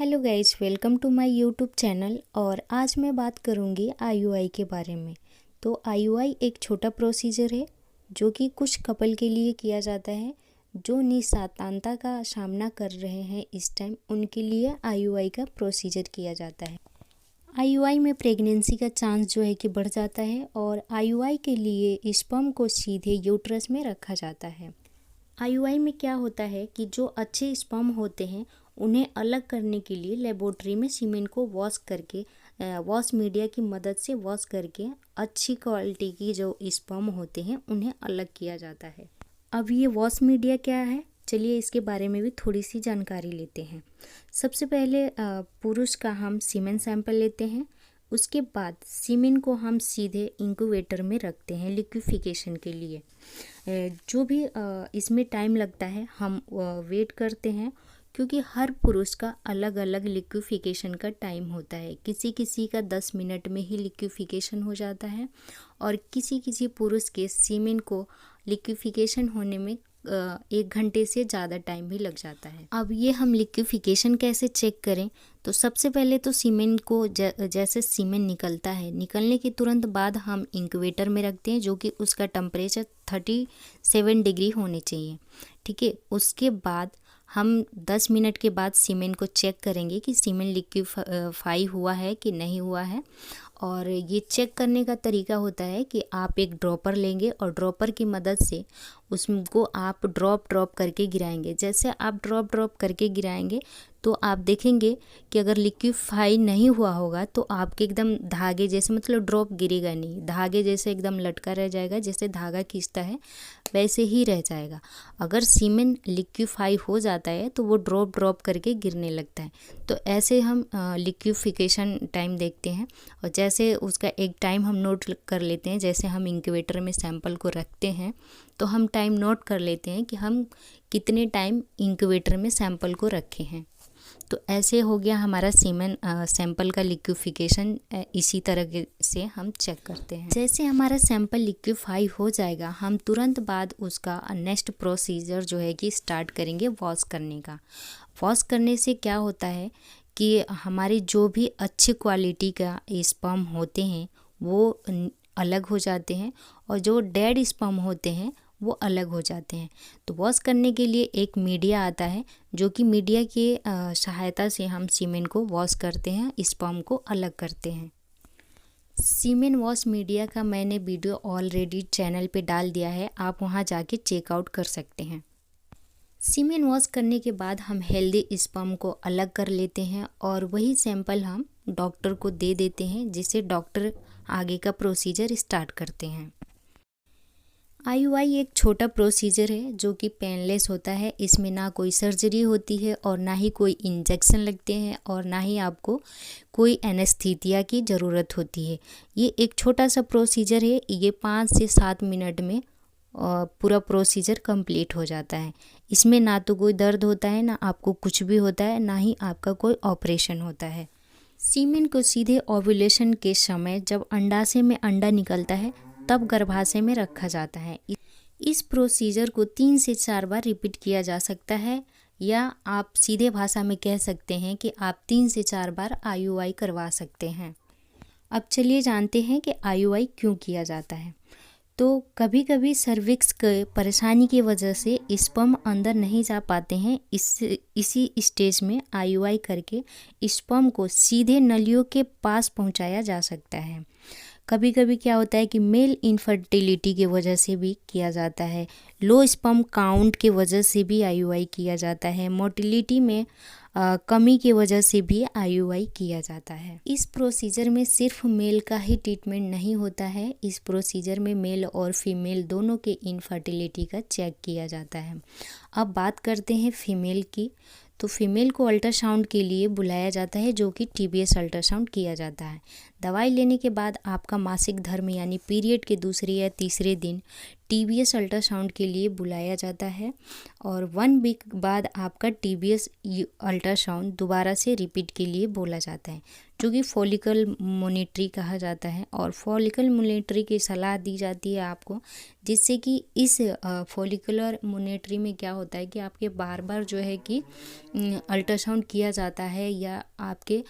Hello guys, welcome to my YouTube channel. और आज मैं बात करूंगी आईयूआई के बारे में। तो आईयूआई एक छोटा प्रोसीजर है जो कि कुछ कपल के लिए किया जाता है जो निःसंतानता का सामना कर रहे हैं। इस टाइम उनके लिए आईयूआई का प्रोसीजर किया जाता है। आईयूआई में प्रेगनेंसी का चांस जो है कि बढ़ जाता है और आईयूआई के लिए स्पर्म को सीधे यूट्रस में रखा जाता है। आईयूआई में क्या होता है कि जो अच्छे स्पर्म होते हैं उन्हें अलग करने के लिए लेबोरेटरी में सीमेन को वॉश मीडिया की मदद से वॉश करके अच्छी क्वालिटी की जो स्पर्म होते हैं उन्हें अलग किया जाता है। अब ये वॉश मीडिया क्या है, चलिए इसके बारे में भी थोड़ी सी जानकारी लेते हैं। सबसे पहले पुरुष का हम सीमेन सैंपल लेते हैं। उसके बाद सीमेन को हम सीधे इंक्यूबेटर में रखते हैं लिक्विफिकेशन के लिए। जो भी इसमें टाइम लगता है हम वेट करते हैं, क्योंकि हर पुरुष का अलग अलग लिक्विफिकेशन का टाइम होता है। किसी किसी का 10 मिनट में ही लिक्विफिकेशन हो जाता है और किसी किसी पुरुष के सीमेन को लिक्विफिकेशन होने में 1 घंटे से ज़्यादा टाइम भी लग जाता है। अब ये हम लिक्विफिकेशन कैसे चेक करें, तो सबसे पहले तो सीमेन को जैसे सीमेन निकलता है, निकलने के तुरंत बाद हम इंक्यूबेटर में रखते हैं, जो कि उसका टेम्परेचर 37 डिग्री होने चाहिए। ठीक है, उसके बाद हम 10 मिनट के बाद सीमेन को चेक करेंगे कि सीमेन लिक्विफाई हुआ है कि नहीं हुआ है। और ये चेक करने का तरीका होता है कि आप एक ड्रॉपर लेंगे और ड्रॉपर की मदद से उसको आप ड्रॉप करके गिराएंगे। जैसे आप ड्रॉप करके गिराएंगे तो आप देखेंगे कि अगर लिक्विफाई नहीं हुआ होगा तो आपके एकदम धागे जैसे, मतलब ड्रॉप गिरेगा नहीं, धागे जैसे एकदम लटका रह जाएगा, जैसे धागा खींचता है वैसे ही रह जाएगा। अगर सीमेन लिक्विफाई हो जाता है तो वो ड्रॉप करके गिरने लगता है। तो ऐसे हम लिक्विफिकेशन टाइम देखते हैं और जैसे उसका एक टाइम हम नोट कर लेते हैं। जैसे हम इंक्यूबेटर में सैंपल को रखते हैं तो हम टाइम नोट कर लेते हैं कि हम कितने टाइम इंक्यूबेटर में सैंपल को रखे हैं। तो ऐसे हो गया हमारा सीमेन सैंपल का लिक्विफिकेशन। इसी तरह से हम चेक करते हैं। जैसे हमारा सैंपल लिक्विफाई हो जाएगा, हम तुरंत बाद उसका नेक्स्ट प्रोसीजर जो है कि स्टार्ट करेंगे वॉश करने का। वॉश करने से क्या होता है कि हमारी जो भी अच्छी क्वालिटी का स्पर्म होते हैं वो अलग हो जाते हैं और जो डेड स्पर्म होते हैं वो अलग हो जाते हैं। तो वॉश करने के लिए एक मीडिया आता है, जो कि मीडिया की सहायता से हम सीमेन को वॉश करते हैं, स्पर्म को अलग करते हैं। सीमेन वॉश मीडिया का मैंने वीडियो ऑलरेडी चैनल पे डाल दिया है, आप वहाँ जाके चेकआउट कर सकते हैं। सीमेन वॉश करने के बाद हम हेल्दी स्पर्म को अलग कर लेते हैं और वही सैंपल हम डॉक्टर को दे देते हैं, जिससे डॉक्टर आगे का प्रोसीजर स्टार्ट करते हैं। आईयूआई एक छोटा प्रोसीजर है जो कि पेनलेस होता है। इसमें ना कोई सर्जरी होती है और ना ही कोई इंजेक्शन लगते हैं और ना ही आपको कोई एनेस्थीसिया की ज़रूरत होती है। ये एक छोटा सा प्रोसीजर है, ये 5 से 7 मिनट में पूरा प्रोसीजर कंप्लीट हो जाता है। इसमें ना तो कोई दर्द होता है, ना आपको कुछ भी होता है, ना ही आपका कोई ऑपरेशन होता है। सीमेन को सीधे ओव्यूलेशन के समय जब अंडाशय में अंडा निकलता है तब गर्भाशय में रखा जाता है। इस प्रोसीजर को 3 से 4 बार रिपीट किया जा सकता है, या आप सीधे भाषा में कह सकते हैं कि आप 3 से 4 बार आईयूआई करवा सकते हैं। अब चलिए जानते हैं कि आईयूआई क्यों किया जाता है। तो कभी कभी सर्विक्स के परेशानी की वजह से स्पर्म अंदर नहीं जा पाते हैं। इसी स्टेज में आईयूआई करके स्पर्म को सीधे नलियों के पास पहुंचाया जा सकता है। कभी कभी क्या होता है कि मेल इनफर्टिलिटी की वजह से भी किया जाता है, लो स्पर्म काउंट की वजह से भी आईयूआई किया जाता है, मोटिलिटी में कमी की वजह से भी आईयूआई किया जाता है। इस प्रोसीजर में सिर्फ मेल का ही ट्रीटमेंट नहीं होता है, इस प्रोसीजर में मेल और फीमेल दोनों के इनफर्टिलिटी का चेक किया जाता है। अब बात करते हैं फीमेल की। तो फीमेल को अल्ट्रासाउंड के लिए बुलाया जाता है, जो कि TBS अल्ट्रासाउंड किया जाता है। दवाई लेने के बाद आपका मासिक धर्म यानी पीरियड के दूसरे या तीसरे दिन TBS अल्ट्रासाउंड के लिए बुलाया जाता है और 1 वीक बाद आपका TBS अल्ट्रासाउंड दोबारा से रिपीट के लिए बोला जाता है, जो कि फॉलिकल मॉनिटरी कहा जाता है। और फॉलिकल मॉनिटरी की सलाह दी जाती है आपको, जिससे कि इस फॉलिकुलर मॉनिटरी में क्या होता है कि आपके बार बार जो है कि अल्ट्रासाउंड किया जाता है, या आपके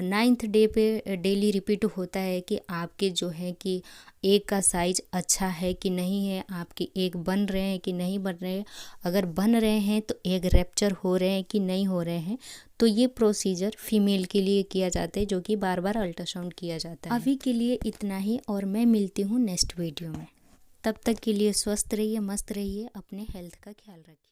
9th डे पे डेली रिपीट होता है कि आपके जो है कि एग का साइज अच्छा है कि नहीं है, आपके एग बन रहे हैं कि नहीं बन रहे हैं, अगर बन रहे हैं तो एग रैप्चर हो रहे हैं कि नहीं हो रहे हैं। तो ये प्रोसीजर फीमेल के लिए किया जाता है, जो कि बार बार अल्ट्रासाउंड किया जाता है। अभी के लिए इतना ही, और मैं मिलती हूँ नेक्स्ट वीडियो में। तब तक के लिए स्वस्थ रहिए, मस्त रहिए, अपने हेल्थ का ख्याल रखिए।